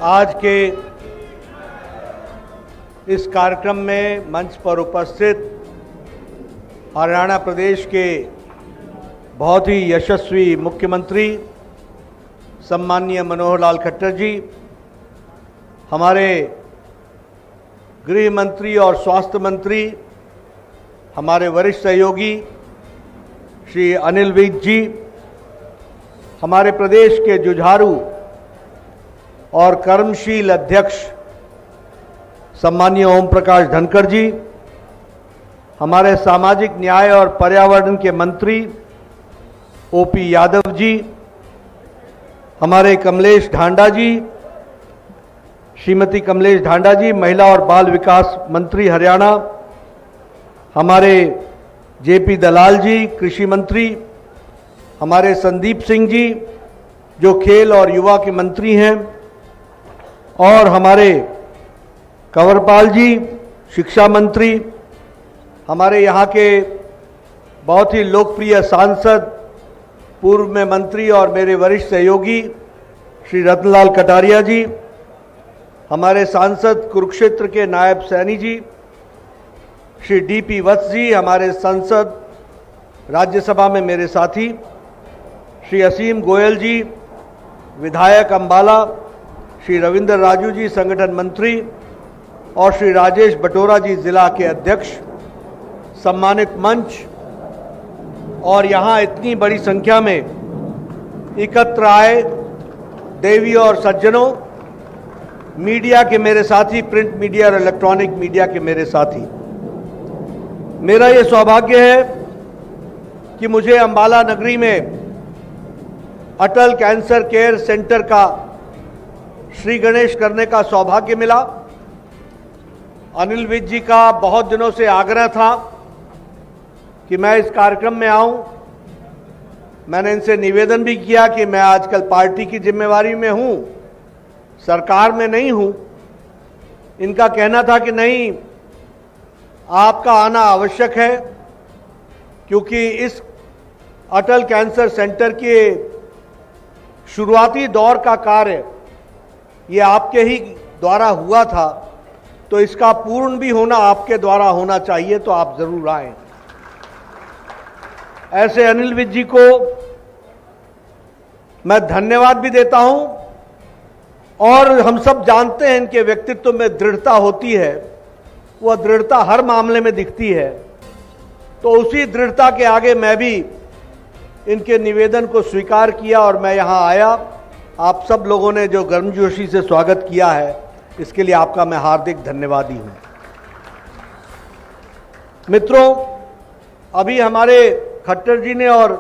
आज के इस कार्यक्रम में मंच पर उपस्थित हरियाणा प्रदेश के बहुत ही यशस्वी मुख्यमंत्री सम्माननीय मनोहर लाल खट्टर जी, हमारे गृह मंत्री और स्वास्थ्य मंत्री, हमारे वरिष्ठ सहयोगी श्री अनिल विज जी, हमारे प्रदेश के जुझारू और कर्मशील अध्यक्ष सम्माननीय ओम प्रकाश धनखड़ जी, हमारे सामाजिक न्याय और पर्यावरण के मंत्री ओपी यादव जी, हमारे कमलेश ढांडा जी, श्रीमती कमलेश ढांडा जी, महिला और बाल विकास मंत्री हरियाणा, हमारे जेपी दलाल जी, कृषि मंत्री, हमारे संदीप सिंह जी जो खेल और युवा के मंत्री हैं, और हमारे कंवरपाल जी शिक्षा मंत्री, हमारे यहाँ के बहुत ही लोकप्रिय सांसद, पूर्व में मंत्री और मेरे वरिष्ठ सहयोगी श्री रतनलाल कटारिया जी, हमारे सांसद कुरुक्षेत्र के नायब सैनी जी श्री डीपी वत्स जी, हमारे सांसद राज्यसभा में मेरे साथी श्री असीम गोयल जी, विधायक अंबाला श्री रविंद्र राजू जी संगठन मंत्री, और श्री राजेश बटोरा जी जिला के अध्यक्ष, सम्मानित मंच और यहाँ इतनी बड़ी संख्या में एकत्र आए देवी और सज्जनों, मीडिया के मेरे साथी, प्रिंट मीडिया और इलेक्ट्रॉनिक मीडिया के मेरे साथी, मेरा ये सौभाग्य है कि मुझे अंबाला नगरी में अटल कैंसर केयर सेंटर का श्री गणेश करने का सौभाग्य मिला। अनिल विज जी का बहुत दिनों से आग्रह था कि मैं इस कार्यक्रम में आऊं। मैंने इनसे निवेदन भी किया कि मैं आजकल पार्टी की जिम्मेवारी में हूं, सरकार में नहीं हूं। इनका कहना था कि नहीं, आपका आना आवश्यक है, क्योंकि इस अटल कैंसर सेंटर के शुरुआती दौर का कार्य ये आपके ही द्वारा हुआ था, तो इसका पूर्ण भी होना आपके द्वारा होना चाहिए, तो आप जरूर आएं। ऐसे अनिल विज जी को मैं धन्यवाद भी देता हूं, और हम सब जानते हैं इनके व्यक्तित्व में दृढ़ता होती है, वह दृढ़ता हर मामले में दिखती है। तो उसी दृढ़ता के आगे मैं भी इनके निवेदन को स्वीकार किया और मैं यहां आया। आप सब लोगों ने जो गर्मजोशी से स्वागत किया है, इसके लिए आपका मैं हार्दिक धन्यवादी हूं। मित्रों, अभी हमारे खट्टर जी ने और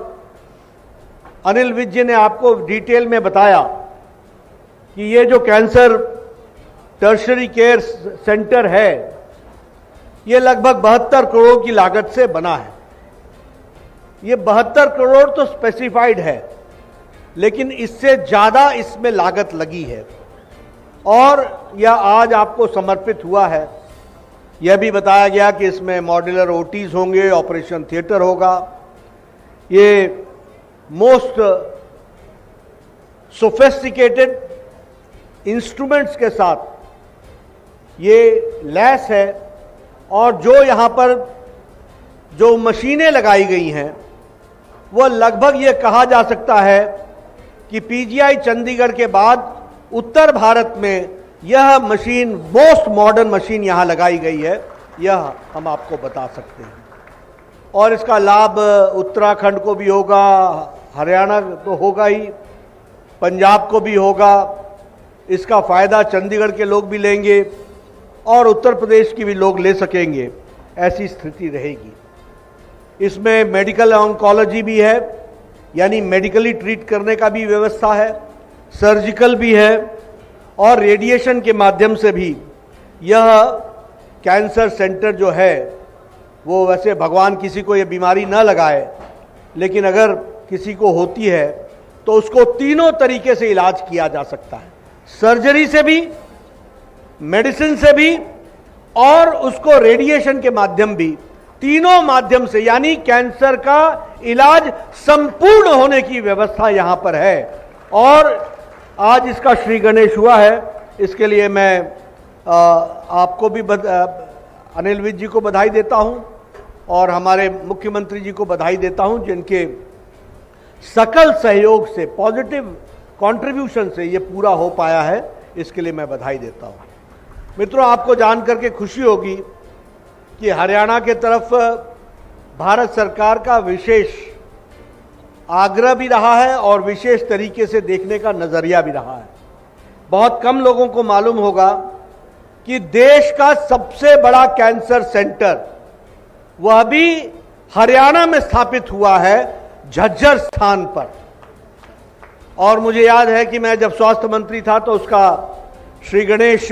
अनिल विज जी ने आपको डिटेल में बताया कि ये जो कैंसर टर्शरी केयर सेंटर है, ये लगभग 72 करोड़ की लागत से बना है। ये 72 करोड़ तो स्पेसिफाइड है, लेकिन इससे ज्यादा इसमें लागत लगी है, और यह आज आपको समर्पित हुआ है। यह भी बताया गया कि इसमें मॉड्यूलर ओटीज होंगे, ऑपरेशन थिएटर होगा। ये मोस्ट सोफिस्टिकेटेड इंस्ट्रूमेंट्स के साथ ये लैस है, और जो यहाँ पर जो मशीनें लगाई गई हैं, वो लगभग ये कहा जा सकता है कि पीजीआई चंडीगढ़ के बाद उत्तर भारत में यह मशीन मोस्ट मॉडर्न मशीन यहां लगाई गई है, यह हम आपको बता सकते हैं। और इसका लाभ उत्तराखंड को भी होगा, हरियाणा तो होगा ही, पंजाब को भी होगा। इसका फायदा चंडीगढ़ के लोग भी लेंगे और उत्तर प्रदेश की भी लोग ले सकेंगे, ऐसी स्थिति रहेगी। इसमें मेडिकल ऑन्कोलॉजी भी है, यानी मेडिकली ट्रीट करने का भी व्यवस्था है, सर्जिकल भी है, और रेडिएशन के माध्यम से भी यह कैंसर सेंटर जो है, वो वैसे भगवान किसी को ये बीमारी न लगाए, लेकिन अगर किसी को होती है तो उसको तीनों तरीके से इलाज किया जा सकता है, सर्जरी से भी, मेडिसिन से भी, और उसको रेडिएशन के माध्यम भी, तीनों माध्यम से, यानी कैंसर का इलाज संपूर्ण होने की व्यवस्था यहां पर है। और आज इसका श्री गणेश हुआ है। इसके लिए मैं आपको भी अनिल विज जी को बधाई देता हूं और हमारे मुख्यमंत्री जी को बधाई देता हूं, जिनके सकल सहयोग से, पॉजिटिव कंट्रीब्यूशन से ये पूरा हो पाया है। इसके लिए मैं बधाई देता हूं। मित्रों, आपको जानकर के खुशी होगी कि हरियाणा के तरफ भारत सरकार का विशेष आग्रह भी रहा है और विशेष तरीके से देखने का नजरिया भी रहा है। बहुत कम लोगों को मालूम होगा कि देश का सबसे बड़ा कैंसर सेंटर वह भी हरियाणा में स्थापित हुआ है, झज्जर स्थान पर। और मुझे याद है कि मैं जब स्वास्थ्य मंत्री था तो उसका श्री गणेश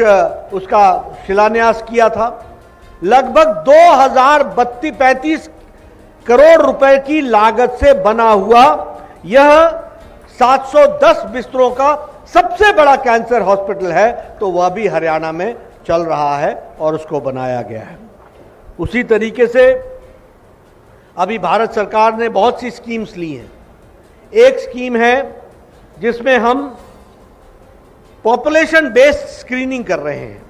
उसका शिलान्यास किया था। लगभग 2035 करोड़ रुपए की लागत से बना हुआ यह 710 बिस्तरों का सबसे बड़ा कैंसर हॉस्पिटल है, तो वह भी हरियाणा में चल रहा है और उसको बनाया गया है। उसी तरीके से अभी भारत सरकार ने बहुत सी स्कीम्स ली हैं। एक स्कीम है जिसमें हम पॉपुलेशन बेस्ड स्क्रीनिंग कर रहे हैं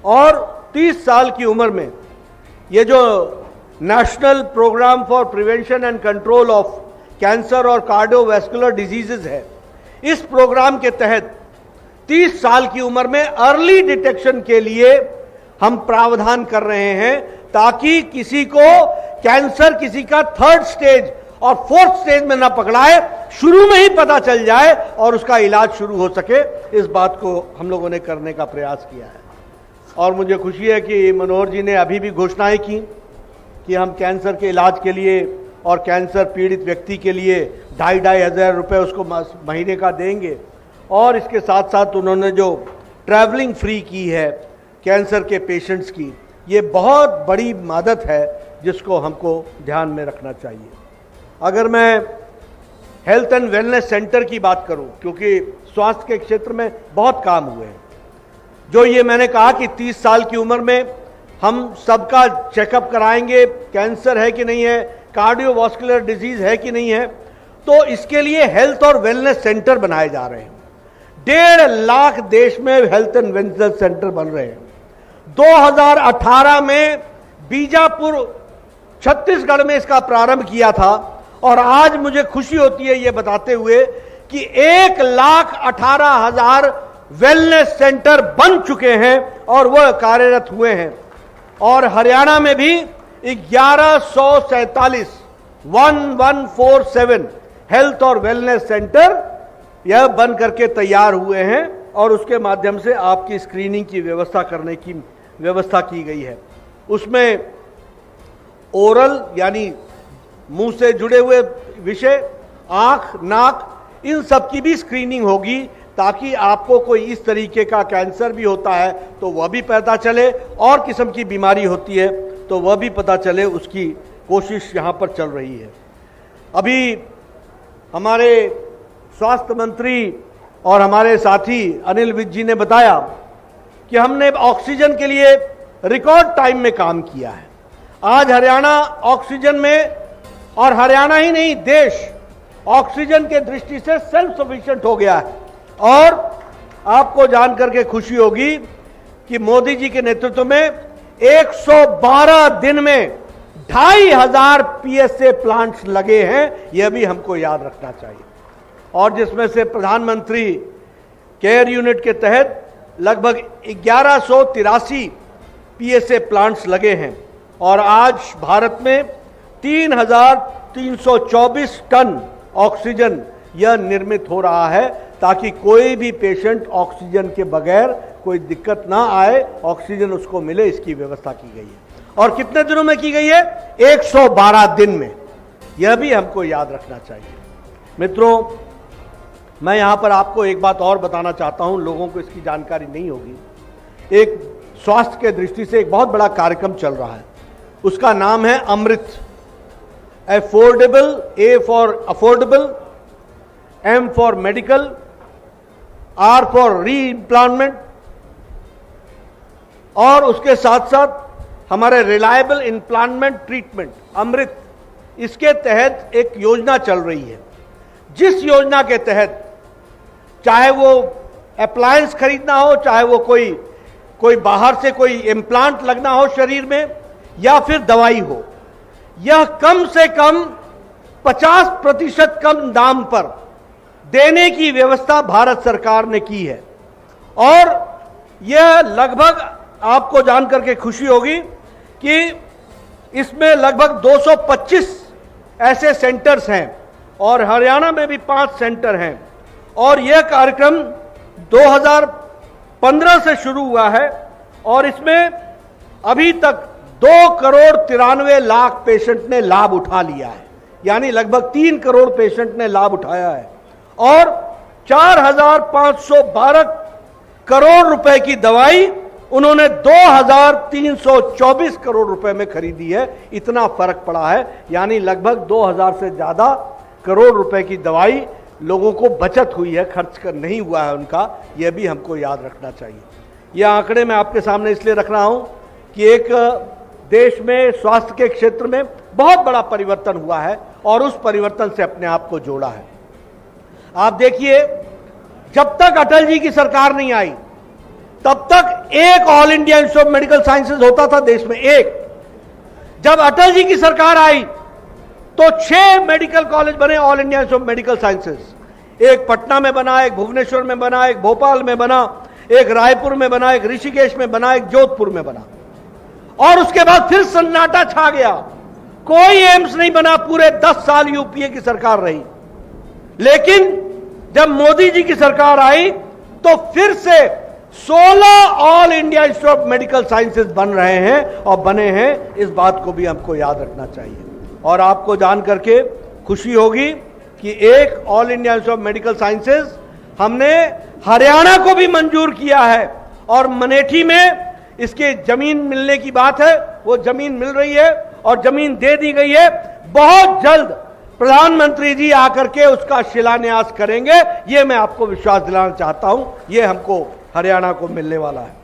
और 30 साल की उम्र में ये जो national programme for prevention and control of cancer और कार्डियोवैस्कुलर डिजीजेज है, इस प्रोग्राम के तहत 30 साल की उम्र में अर्ली डिटेक्शन के लिए हम प्रावधान कर रहे हैं, ताकि किसी को कैंसर किसी का 3rd स्टेज और 4th स्टेज में ना पकड़ाए, शुरू में ही पता चल जाए और उसका इलाज शुरू हो सके। इस बात को हम लोगों ने करने का प्रयास किया है। और मुझे खुशी है कि मनोहर जी ने अभी भी घोषणाएं की कि हम कैंसर के इलाज के लिए और कैंसर पीड़ित व्यक्ति के लिए 2,500 हजार रुपये उसको महीने का देंगे। और इसके साथ साथ उन्होंने जो ट्रैवलिंग फ्री की है कैंसर के पेशेंट्स की, ये बहुत बड़ी मदद है जिसको हमको ध्यान में रखना चाहिए। अगर मैं हेल्थ एंड वेलनेस सेंटर की बात करूं, क्योंकि स्वास्थ्य के क्षेत्र में बहुत काम हुए हैं, जो ये मैंने कहा कि 30 साल की उम्र में हम सबका चेकअप कराएंगे, कैंसर है कि नहीं है, कार्डियोवास्कुलर डिजीज है कि नहीं है, तो इसके लिए हेल्थ और वेलनेस सेंटर बनाए जा रहे हैं। 1.5 लाख देश में हेल्थ एंड वेलनेस सेंटर बन रहे हैं। 2018 में बीजापुर छत्तीसगढ़ में इसका प्रारंभ किया था और आज मुझे खुशी होती है ये बताते हुए कि 1,18,000 वेलनेस सेंटर बन चुके हैं और वह कार्यरत हुए हैं। और हरियाणा में भी 1147 हेल्थ और वेलनेस सेंटर यह बन करके तैयार हुए हैं और उसके माध्यम से आपकी स्क्रीनिंग की व्यवस्था करने की व्यवस्था की गई है। उसमें ओरल यानी मुंह से जुड़े हुए विषय, आंख, नाक, इन सब की भी स्क्रीनिंग होगी, ताकि आपको कोई इस तरीके का कैंसर भी होता है तो वह भी पता चले, और किस्म की बीमारी होती है तो वह भी पता चले। उसकी कोशिश यहां पर चल रही है। अभी हमारे स्वास्थ्य मंत्री और हमारे साथी अनिल विज जी ने बताया कि हमने ऑक्सीजन के लिए रिकॉर्ड टाइम में काम किया है। आज हरियाणा ऑक्सीजन में, और हरियाणा ही नहीं देश ऑक्सीजन के दृष्टि से सेल्फ सफिशिएंट हो गया है। और आपको जानकर के खुशी होगी कि मोदी जी के नेतृत्व में 112 दिन में 2,500 PSA प्लांट्स लगे हैं, यह भी हमको याद रखना चाहिए। और जिसमें से प्रधानमंत्री केयर यूनिट के तहत लगभग 1183 PSA प्लांट्स लगे हैं। और आज भारत में 3,324 टन ऑक्सीजन यह निर्मित हो रहा है, ताकि कोई भी पेशेंट ऑक्सीजन के बगैर कोई दिक्कत ना आए, ऑक्सीजन उसको मिले, इसकी व्यवस्था की गई है। और कितने दिनों में की गई है? 112 दिन में। यह भी हमको याद रखना चाहिए। मित्रों, मैं यहां पर आपको एक बात और बताना चाहता हूं, लोगों को इसकी जानकारी नहीं होगी। एक स्वास्थ्य के दृष्टि से एक बहुत बड़ा कार्यक्रम चल रहा है, उसका नाम है Amrit. Affordable, A for affordable, M for medical, R for re implantment, और उसके साथ साथ हमारे रिलायबल इम्प्लांटमेंट ट्रीटमेंट अमृत। इसके तहत एक योजना चल रही है, जिस योजना के तहत चाहे वो अप्लायंस खरीदना हो, चाहे वो कोई बाहर से कोई इम्प्लांट लगना हो शरीर में या फिर दवाई हो, यह कम से कम 50% कम दाम पर देने की व्यवस्था भारत सरकार ने की है। और यह लगभग, आपको जानकर के खुशी होगी कि इसमें लगभग 225 ऐसे सेंटर्स हैं और हरियाणा में भी 5 सेंटर हैं। और यह कार्यक्रम 2015 से शुरू हुआ है और इसमें अभी तक 2,93,00,000 पेशेंट ने लाभ उठा लिया है, यानी लगभग 3 करोड़ पेशेंट ने लाभ उठाया है। और 4,512 करोड़ रुपए की दवाई उन्होंने 2,324 करोड़ रुपए में खरीदी है। इतना फर्क पड़ा है, यानी लगभग 2,000 से ज्यादा करोड़ रुपए की दवाई लोगों को बचत हुई है, खर्च कर नहीं हुआ है उनका। यह भी हमको याद रखना चाहिए। यह आंकड़े मैं आपके सामने इसलिए रख रहा हूं कि एक देश में स्वास्थ्य के क्षेत्र में बहुत बड़ा परिवर्तन हुआ है और उस परिवर्तन से अपने आप को जोड़ा है। आप देखिए, जब तक अटल जी की सरकार नहीं आई तब तक एक all India institute of medical sciences होता था देश में, एक। जब अटल जी की सरकार आई तो 6 मेडिकल कॉलेज बने, all India institute of medical sciences. एक पटना में बना, एक भुवनेश्वर में बना, एक भोपाल में बना, एक रायपुर में बना, एक ऋषिकेश में बना, एक जोधपुर में बना। और उसके बाद फिर सन्नाटा छा गया, कोई एम्स नहीं बना। पूरे 10 साल यूपीए की सरकार रही। लेकिन जब मोदी जी की सरकार आई तो फिर से 16 all India institute of medical sciences बन रहे हैं और बने हैं। इस बात को भी हमको याद रखना चाहिए। और आपको जान करके खुशी होगी कि एक all India institute of medical sciences हमने हरियाणा को भी मंजूर किया है और मनेठी में इसके जमीन मिलने की बात है, वो जमीन मिल रही है और जमीन दे दी गई है। बहुत जल्द प्रधानमंत्री जी आकर के उसका शिलान्यास करेंगे, ये मैं आपको विश्वास दिलाना चाहता हूं। ये हमको हरियाणा को मिलने वाला है।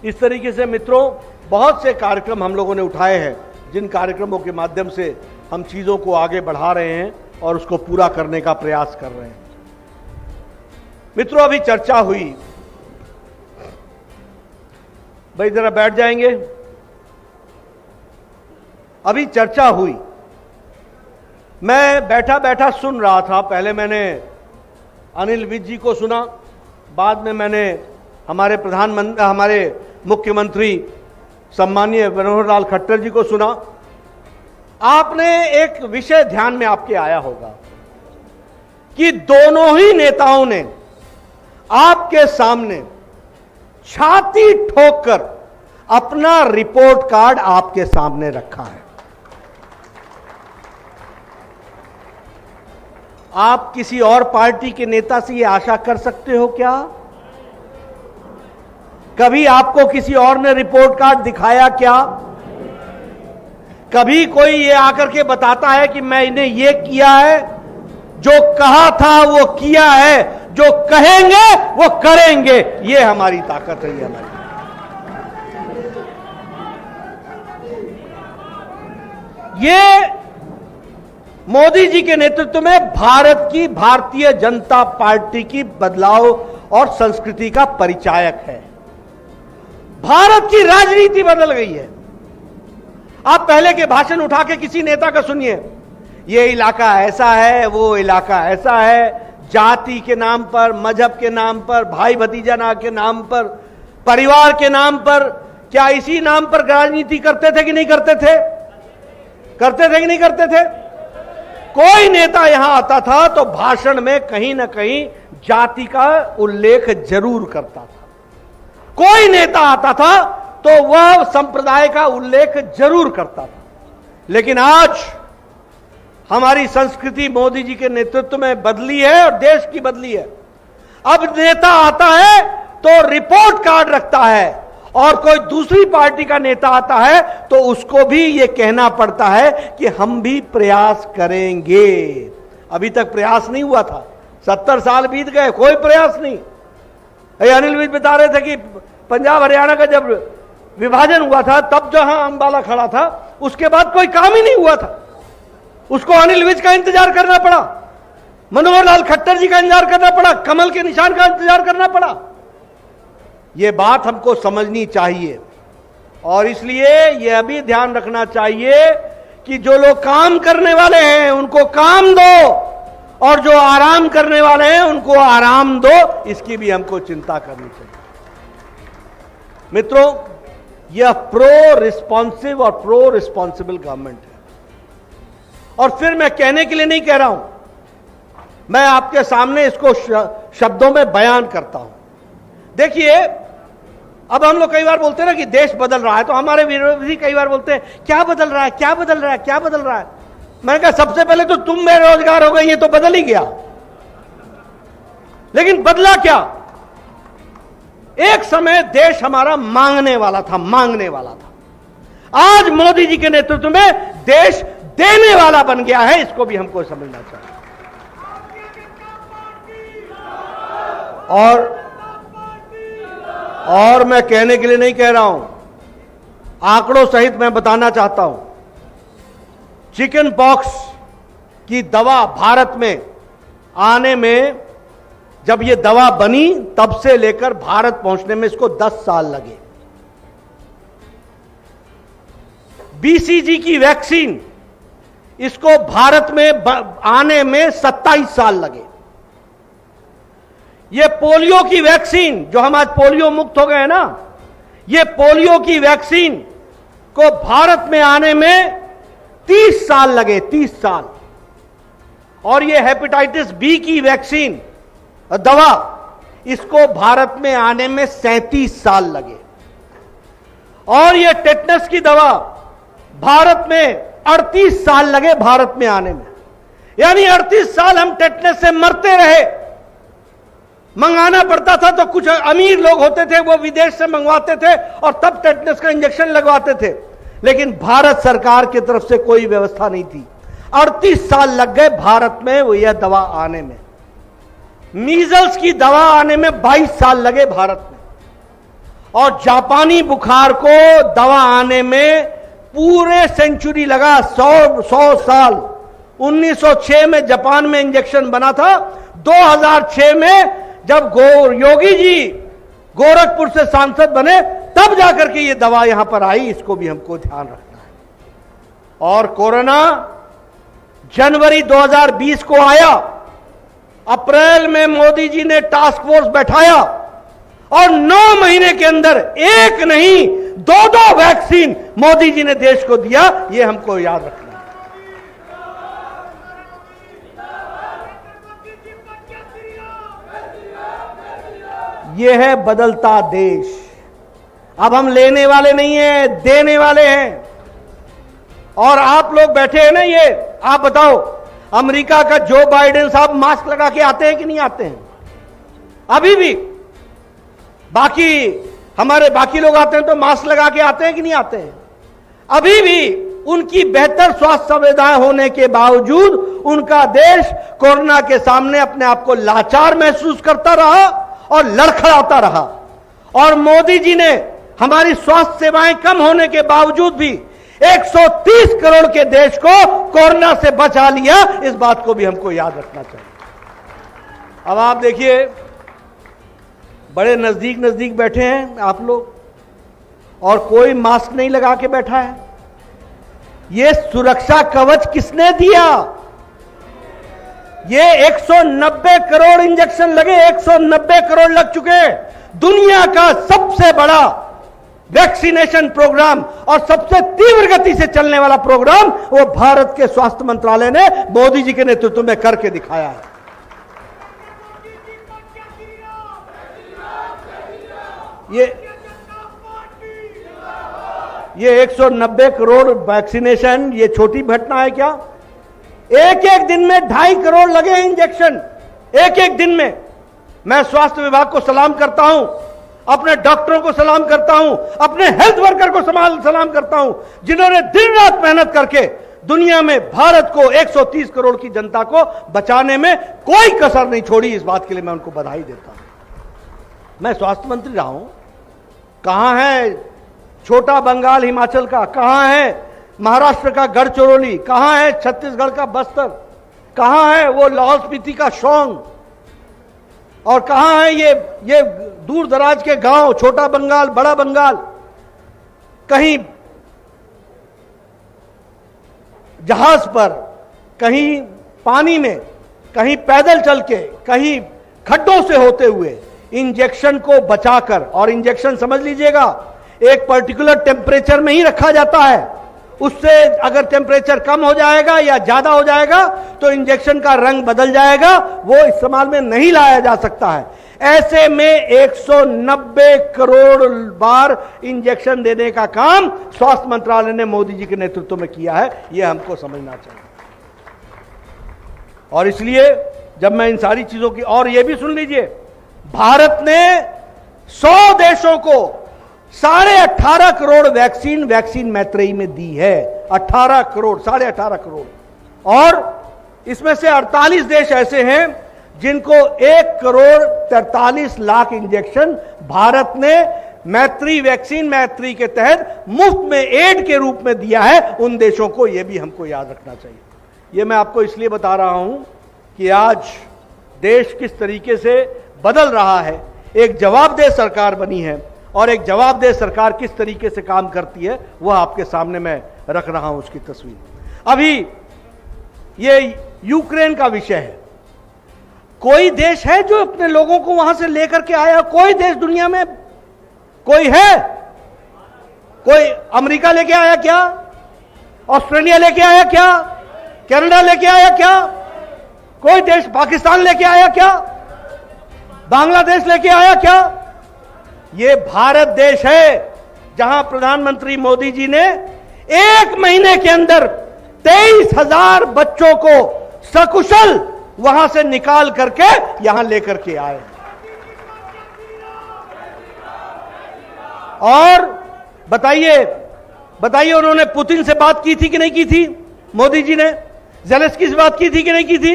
इस तरीके से मित्रों, बहुत से कार्यक्रम हम लोगों ने उठाए हैं, जिन कार्यक्रमों के माध्यम से हम चीजों को आगे बढ़ा रहे हैं और उसको पूरा करने का प्रयास कर रहे हैं। मित्रों, अभी चर्चा हुई, भाई जरा बैठ जाएंगे। अभी चर्चा हुई, मैं बैठा बैठा सुन रहा था। पहले मैंने अनिल विज जी को सुना, बाद में मैंने हमारे मुख्यमंत्री सम्मानीय मनोहर लाल खट्टर जी को सुना। आपने एक विषय ध्यान में आपके आया होगा कि दोनों ही नेताओं ने आपके सामने छाती ठोककर अपना रिपोर्ट कार्ड आपके सामने रखा है। आप किसी और पार्टी के नेता से यह आशा कर सकते हो क्या? कभी आपको किसी और ने रिपोर्ट कार्ड दिखाया क्या? कभी कोई ये आकर के बताता है कि मैंने ये किया है, जो कहा था वो किया है, जो कहेंगे वो करेंगे। ये हमारी ताकत है, ये हमारी। ये मोदी जी के नेतृत्व में भारत की भारतीय जनता पार्टी की बदलाव और संस्कृति का परिचायक है। भारत की राजनीति बदल गई है। आप पहले के भाषण उठा के किसी नेता का सुनिए, ये इलाका ऐसा है, वो इलाका ऐसा है, जाति के नाम पर, मजहब के नाम पर, भाई भतीजा के नाम पर, परिवार के नाम पर। क्या इसी नाम पर राजनीति करते थे कि नहीं करते थे? करते थे कि नहीं करते थे? कोई नेता यहां आता था तो भाषण में कहीं ना कहीं जाति का उल्लेख जरूर करता था। कोई नेता आता था तो वह संप्रदाय का उल्लेख जरूर करता था। लेकिन आज हमारी संस्कृति मोदी जी के नेतृत्व में बदली है और देश की बदली है। अब नेता आता है तो रिपोर्ट कार्ड रखता है और कोई दूसरी पार्टी का नेता आता है तो उसको भी यह कहना पड़ता है कि हम भी प्रयास करेंगे। अभी तक प्रयास नहीं हुआ था, 70 साल बीत गए, कोई प्रयास नहीं। अनिल विज बता रहे थे कि पंजाब हरियाणा का जब विभाजन हुआ था तब जहां अंबाला खड़ा था, उसके बाद कोई काम ही नहीं हुआ था। उसको अनिल विज का इंतजार करना पड़ा। मनोहर लाल खट्टर जी का इंतजार करना पड़ा, कमल के निशान का इंतजार करना पड़ा। यह बात हमको समझनी चाहिए और इसलिए यह भी ध्यान रखना चाहिए कि जो लोग काम करने वाले हैं उनको काम दो और जो आराम करने वाले हैं उनको आराम दो, इसकी भी हमको चिंता करनी चाहिए। मित्रों, यह प्रो रिस्पॉन्सिव और प्रो रिस्पॉन्सिबल गवर्नमेंट है। और फिर मैं कहने के लिए नहीं कह रहा हूं, मैं आपके सामने इसको शब्दों में बयान करता हूं। देखिए, अब हम लोग कई बार बोलते हैं ना कि देश बदल रहा है, तो हमारे विरोधी कई बार बोलते हैं क्या बदल रहा है, क्या बदल रहा है, क्या बदल रहा है। मैंने कहा सबसे पहले तो तुम बेरोजगार हो गए, ये तो बदल ही गया। लेकिन बदला क्या? एक समय देश हमारा मांगने वाला था, मांगने वाला था। आज मोदी जी के नेतृत्व में देश देने वाला बन गया है, इसको भी हमको समझना चाहिए। और मैं कहने के लिए नहीं कह रहा हूं, आंकड़ों सहित मैं बताना चाहता हूं, चिकन पॉक्स की दवा भारत में आने में, जब यह दवा बनी तब से लेकर भारत पहुंचने में इसको 10 साल लगे। बीसीजी की वैक्सीन, इसको भारत में आने में 27 साल लगे। ये पोलियो की वैक्सीन, जो हम आज पोलियो मुक्त हो गए हैं ना, ये पोलियो की वैक्सीन को भारत में आने में 30 साल लगे, 30 साल। और ये हेपेटाइटिस बी की वैक्सीन दवा, इसको भारत में आने में 37 साल लगे। और ये टेटनस की दवा भारत में 38 साल लगे भारत में आने में। यानी 38 साल हम टेटनस से मरते रहे। मंगाना पड़ता था तो कुछ अमीर लोग होते थे, वो विदेश से मंगवाते थे और तब टेटनस का इंजेक्शन लगवाते थे। लेकिन भारत सरकार की तरफ से कोई व्यवस्था नहीं थी। 38 साल लग गए भारत में वो यह दवा आने में। मीजल्स की दवा आने में 22 साल लगे भारत में। और जापानी बुखार को दवा आने में पूरे सेंचुरी लगा, 100 साल। 1906 में जापान में इंजेक्शन बना था। 2006 में जब योगी जी गोरखपुर से सांसद बने, तब जाकर के ये दवा यहां पर आई। इसको भी हमको ध्यान रखना है। और कोरोना जनवरी 2020 को आया। अप्रैल में मोदी जी ने टास्क फोर्स बैठाया और 9 महीने के अंदर एक नहीं 2 वैक्सीन मोदी जी ने देश को दिया। ये हमको याद रखना है। ये है बदलता देश। अब हम लेने वाले नहीं हैं, देने वाले हैं। और आप लोग बैठे हैं ना, ये आप बताओ, अमेरिका का जो बाइडेन साहब मास्क लगा के आते हैं कि नहीं आते हैं? अभी भी बाकी हमारे बाकी लोग आते हैं तो मास्क लगा के आते हैं कि नहीं आते हैं? अभी भी उनकी बेहतर स्वास्थ्य सुविधाएं होने के बावजूद उनका देश कोरोना के सामने अपने आप को लाचार महसूस करता रहा और लड़खड़ाता रहा। और मोदी जी ने हमारी स्वास्थ्य सेवाएं कम होने के बावजूद भी 130 करोड़ के देश को कोरोना से बचा लिया। इस बात को भी हमको याद रखना चाहिए। अब आप देखिए, बड़े नजदीक नजदीक बैठे हैं आप लोग और कोई मास्क नहीं लगा के बैठा है। ये सुरक्षा कवच किसने दिया? ये 190 करोड़ इंजेक्शन लगे, 190 करोड़ लग चुके। दुनिया का सबसे बड़ा वैक्सीनेशन प्रोग्राम और सबसे तीव्र गति से चलने वाला प्रोग्राम वो भारत के स्वास्थ्य मंत्रालय ने मोदी जी के नेतृत्व में करके दिखाया है। ये 190 करोड़ वैक्सीनेशन ये छोटी घटना है क्या? एक एक दिन में 2.5 करोड़ लगे इंजेक्शन, एक एक दिन में। मैं स्वास्थ्य विभाग को सलाम करता हूं, अपने डॉक्टरों को सलाम करता हूं, अपने हेल्थ वर्कर को सलाम करता हूं, जिन्होंने दिन रात मेहनत करके दुनिया में भारत को 130 करोड़ की जनता को बचाने में कोई कसर नहीं छोड़ी। इस बात के लिए मैं उनको बधाई देता हूं। मैं स्वास्थ्य मंत्री रहा हूं। कहां है छोटा बंगाल हिमाचल का? कहां है महाराष्ट्र का गढ़चिरौली? कहां है छत्तीसगढ़ का बस्तर? कहां है वो लाहौल स्पीति का शौंग, और कहां है ये दूर दराज के गांव, छोटा बंगाल, बड़ा बंगाल। कहीं जहाज पर, कहीं पानी में, कहीं पैदल चल के, कहीं खड्डों से होते हुए इंजेक्शन को बचाकर, और इंजेक्शन समझ लीजिएगा एक पर्टिकुलर टेम्परेचर में ही रखा जाता है। उससे अगर टेम्परेचर कम हो जाएगा या ज्यादा हो जाएगा तो इंजेक्शन का रंग बदल जाएगा, वो इस्तेमाल में नहीं लाया जा सकता है। ऐसे में 190 करोड़ बार इंजेक्शन देने का काम स्वास्थ्य मंत्रालय ने मोदी जी के नेतृत्व में किया है, यह हमको समझना चाहिए। और इसलिए जब मैं इन सारी चीजों की, और यह भी सुन लीजिए, भारत ने 100 देशों को 18.5 करोड़ वैक्सीन मैत्रेयी में दी है। 18 करोड़, 18.5 करोड़। और इसमें से 48 देश ऐसे हैं जिनको 1 करोड़ 43 लाख इंजेक्शन भारत ने मैत्रेयी के तहत मुफ्त में एड के रूप में दिया है उन देशों को। यह भी हमको याद रखना चाहिए। यह मैं आपको इसलिए बता रहा हूं कि आज देश किस तरीके से बदल रहा है। एक जवाबदेह सरकार बनी है, और एक जवाबदेह सरकार किस तरीके से काम करती है वह आपके सामने मैं रख रहा हूं उसकी तस्वीर। अभी ये यूक्रेन का विषय है। कोई देश है जो अपने लोगों को वहां से लेकर के आया? कोई देश दुनिया में कोई है? कोई अमेरिका लेके आया क्या? ऑस्ट्रेलिया लेके आया क्या? कनाडा लेके आया क्या? कोई देश, पाकिस्तान लेके आया क्या? बांग्लादेश लेके आया क्या? ये भारत देश है जहां प्रधानमंत्री मोदी जी ने 1 महीने के अंदर 23,000 बच्चों को सकुशल वहां से निकाल करके यहां लेकर के आए। और बताइए उन्होंने पुतिन से बात की थी कि नहीं की थी? मोदी जी ने ज़ेलेंस्की से बात की थी कि नहीं की थी?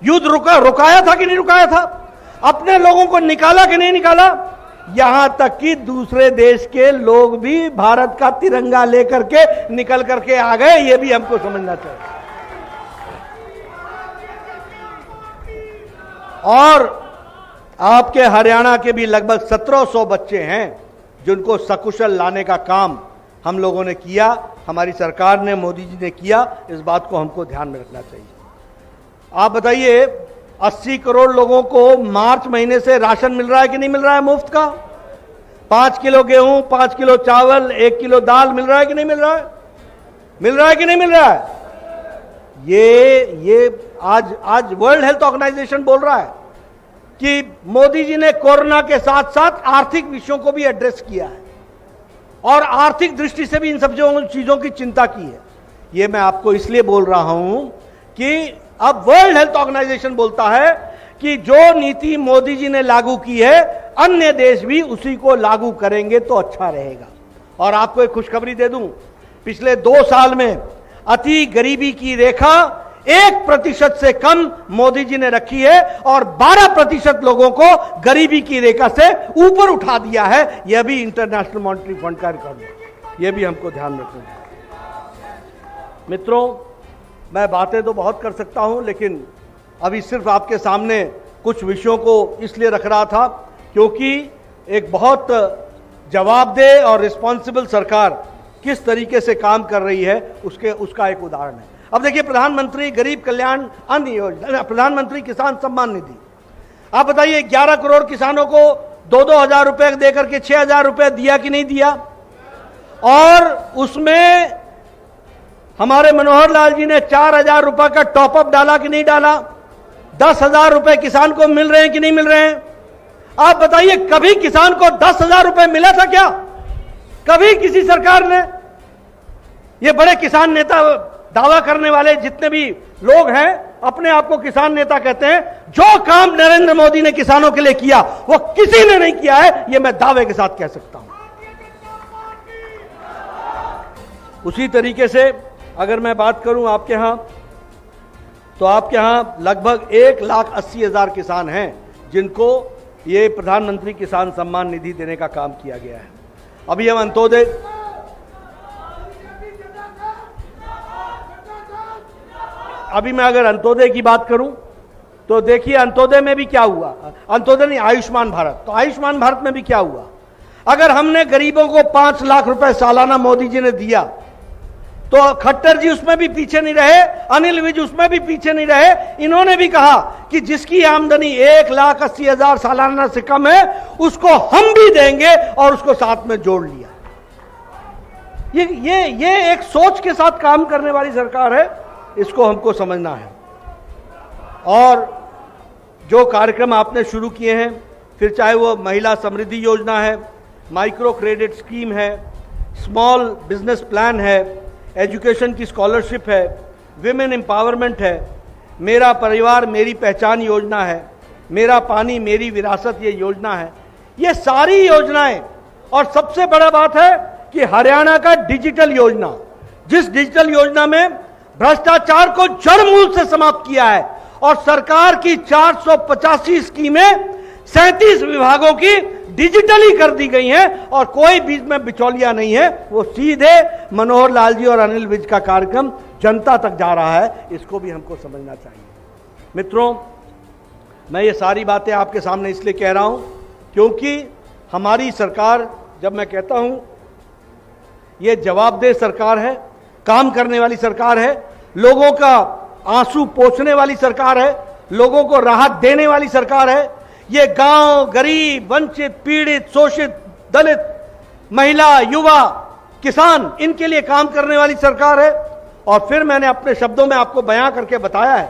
युद्ध रुकाया था कि नहीं रुकाया था? अपने लोगों को निकाला कि नहीं निकाला? यहां तक कि दूसरे देश के लोग भी भारत का तिरंगा लेकर के निकल करके आ गए। यह भी हमको समझना चाहिए। और आपके हरियाणा के भी लगभग 1700 बच्चे हैं जिनको सकुशल लाने का काम हम लोगों ने किया, हमारी सरकार ने, मोदी जी ने किया। इस बात को हमको ध्यान में रखना चाहिए। आप बताइए, 80 करोड़ लोगों को मार्च महीने से राशन मिल रहा है कि नहीं मिल रहा है मुफ्त का? 5 किलो गेहूं, 5 किलो चावल, 1 किलो दाल मिल रहा है कि नहीं मिल रहा है? मिल रहा है कि नहीं मिल रहा है? ये आज वर्ल्ड हेल्थ ऑर्गेनाइजेशन बोल रहा है कि मोदी जी ने कोरोना के साथ साथ आर्थिक विषयों को भी एड्रेस किया है और आर्थिक दृष्टि से भी इन सब चीजों की चिंता की है। यह मैं आपको इसलिए बोल रहा हूं कि अब वर्ल्ड हेल्थ ऑर्गेनाइजेशन बोलता है कि जो नीति मोदी जी ने लागू की है अन्य देश भी उसी को लागू करेंगे तो अच्छा रहेगा। और आपको एक खुशखबरी दे दूं, पिछले 2 साल में अति गरीबी की रेखा 1% से कम मोदी जी ने रखी है और 12% लोगों को गरीबी की रेखा से ऊपर उठा दिया है। यह भी इंटरनेशनल मॉनेटरी फंड का रिकॉर्ड है। यह भी हमको ध्यान रखना है। मित्रों, मैं बातें तो बहुत कर सकता हूं, लेकिन अभी सिर्फ आपके सामने कुछ विषयों को इसलिए रख रहा था क्योंकि एक बहुत जवाबदेह और रिस्पॉन्सिबल सरकार किस तरीके से काम कर रही है उसका एक उदाहरण है। अब देखिए, प्रधानमंत्री गरीब कल्याण अन्न योजना, प्रधानमंत्री किसान सम्मान निधि, आप बताइए 11 करोड़ किसानों को 2-2 हजार रुपए देकर के 6 हजार रुपए दिया कि नहीं दिया? और उसमें हमारे मनोहर लाल जी ने 4,000 रुपए का टॉपअप डाला कि नहीं डाला? 10,000 रुपए किसान को मिल रहे हैं कि नहीं मिल रहे हैं? आप बताइए, कभी किसान को 10,000 रुपए मिला था क्या? कभी किसी सरकार ने? ये बड़े किसान नेता दावा करने वाले जितने भी लोग हैं अपने आप को किसान नेता कहते हैं। जो काम नरेंद्र मोदी ने किसानों के लिए किया वो किसी ने नहीं किया है, ये मैं दावे के साथ कह सकता हूं। उसी तरीके से अगर मैं बात करूं आपके यहां, तो आपके यहां लगभग 1,80,000 किसान हैं जिनको ये प्रधानमंत्री किसान सम्मान निधि देने का काम किया गया है। अभी हम अंत्योदय, अभी मैं अगर अंत्योदय की बात करूं तो देखिए अंत्योदय में भी क्या हुआ, अंत्योदय नहीं, आयुष्मान भारत। तो आयुष्मान भारत में भी क्या हुआ, अगर हमने गरीबों को 5 लाख रुपए सालाना मोदी जी ने दिया तो खट्टर जी उसमें भी पीछे नहीं रहे, अनिल विज उसमें भी पीछे नहीं रहे। इन्होंने भी कहा कि जिसकी आमदनी 1,80,000 सालाना से कम है उसको हम भी देंगे और उसको साथ में जोड़ लिया। ये एक सोच के साथ काम करने वाली सरकार है, इसको हमको समझना है। और जो कार्यक्रम आपने शुरू किए हैं, फिर चाहे वो महिला समृद्धि योजना है, माइक्रो क्रेडिट स्कीम है, स्मॉल बिजनेस प्लान है, एजुकेशन की स्कॉलरशिप है, विमेन एम्पावरमेंट है, मेरा परिवार मेरी पहचान योजना है, मेरा पानी मेरी विरासत ये योजना है, ये सारी योजनाएं। और सबसे बड़ा बात है कि हरियाणा का डिजिटल योजना, जिस डिजिटल योजना में भ्रष्टाचार को जड़ मूल से समाप्त किया है और सरकार की 485 स्कीमें 37 विभागों की डिजिटली कर दी गई हैं और कोई बीच में बिचौलिया नहीं है। वो सीधे मनोहर लाल जी और अनिल विज का कार्यक्रम जनता तक जा रहा है, इसको भी हमको समझना चाहिए। मित्रों, मैं ये सारी बातें आपके सामने इसलिए कह रहा हूं क्योंकि हमारी सरकार, जब मैं कहता हूं ये जवाबदेह सरकार है, काम करने वाली सरकार है, लोगों का आंसू पोंछने वाली सरकार है, लोगों को राहत देने वाली सरकार है। ये गांव, गरीब, वंचित, पीड़ित, शोषित, दलित, महिला, युवा, किसान, इनके लिए काम करने वाली सरकार है। और फिर मैंने अपने शब्दों में आपको बयां करके बताया है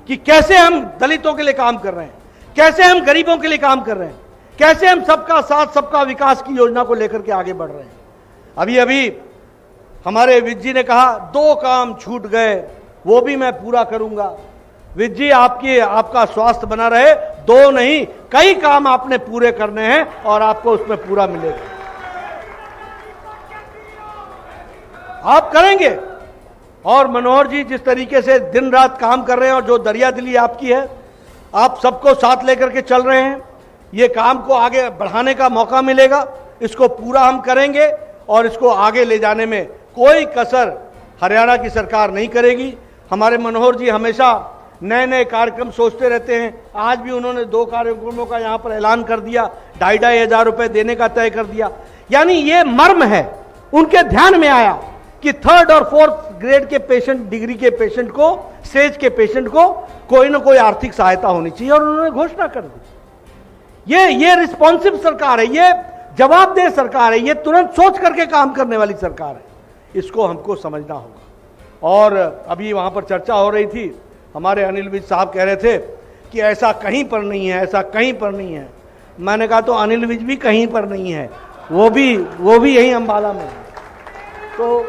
कि कैसे हम दलितों के लिए काम कर रहे हैं, कैसे हम गरीबों के लिए काम कर रहे हैं, कैसे हम सबका साथ सबका विकास की योजना को लेकर के आगे बढ़ रहे हैं। अभी अभी हमारे विज जी ने कहा 2 काम छूट गए, वो भी मैं पूरा करूंगा। विज जी, आपका स्वास्थ्य बना रहे, 2 नहीं कई काम आपने पूरे करने हैं और आपको उसमें पूरा मिलेगा, आप करेंगे। और मनोहर जी जिस तरीके से दिन रात काम कर रहे हैं और जो दरियादिली आपकी है, आप सबको साथ लेकर के चल रहे हैं, ये काम को आगे बढ़ाने का मौका मिलेगा, इसको पूरा हम करेंगे और इसको आगे ले जाने में कोई कसर हरियाणा की सरकार नहीं करेगी। हमारे मनोहर जी हमेशा नए नए कार्यक्रम सोचते रहते हैं। आज भी उन्होंने 2 कार्यक्रमों का यहां पर ऐलान कर दिया, 2,500 रुपए देने का तय कर दिया। यानी ये मर्म है, उनके ध्यान में आया कि 3rd और 4th ग्रेड के पेशेंट, डिग्री के पेशेंट को, स्टेज के पेशेंट को कोई ना कोई आर्थिक सहायता होनी चाहिए और उन्होंने घोषणा कर दी। ये रिस्पॉन्सिव सरकार है, ये जवाबदेह सरकार है, ये तुरंत सोच करके काम करने वाली सरकार है, इसको हमको समझना होगा। और अभी वहां पर चर्चा हो रही थी, हमारे अनिल विज साहब कह रहे थे कि ऐसा कहीं पर नहीं है, ऐसा कहीं पर नहीं है। मैंने कहा तो अनिल विज भी कहीं पर नहीं है, वो भी यहीं अंबाला में है। तो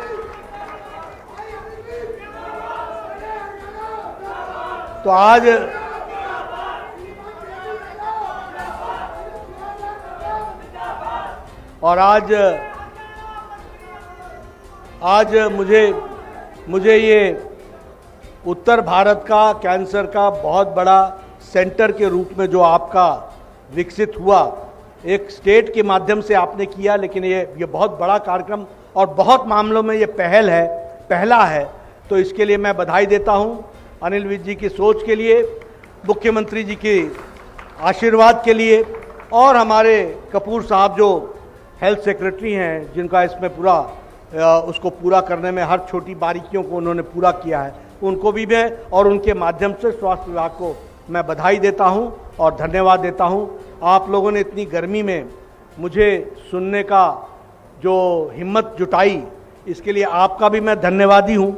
आज मुझे ये उत्तर भारत का कैंसर का बहुत बड़ा सेंटर के रूप में जो आपका विकसित हुआ, एक स्टेट के माध्यम से आपने किया, लेकिन ये बहुत बड़ा कार्यक्रम और बहुत मामलों में ये पहला है। तो इसके लिए मैं बधाई देता हूं अनिल विज जी की सोच के लिए, मुख्यमंत्री जी के आशीर्वाद के लिए, और हमारे कपूर साहब जो हेल्थ सेक्रेटरी हैं, जिनका इसमें उसको पूरा करने में हर छोटी बारीकियों को उन्होंने पूरा किया है, उनको भी मैं और उनके माध्यम से स्वास्थ्य विभाग को मैं बधाई देता हूं और धन्यवाद देता हूं। आप लोगों ने इतनी गर्मी में मुझे सुनने का जो हिम्मत जुटाई, इसके लिए आपका भी मैं धन्यवादी हूं।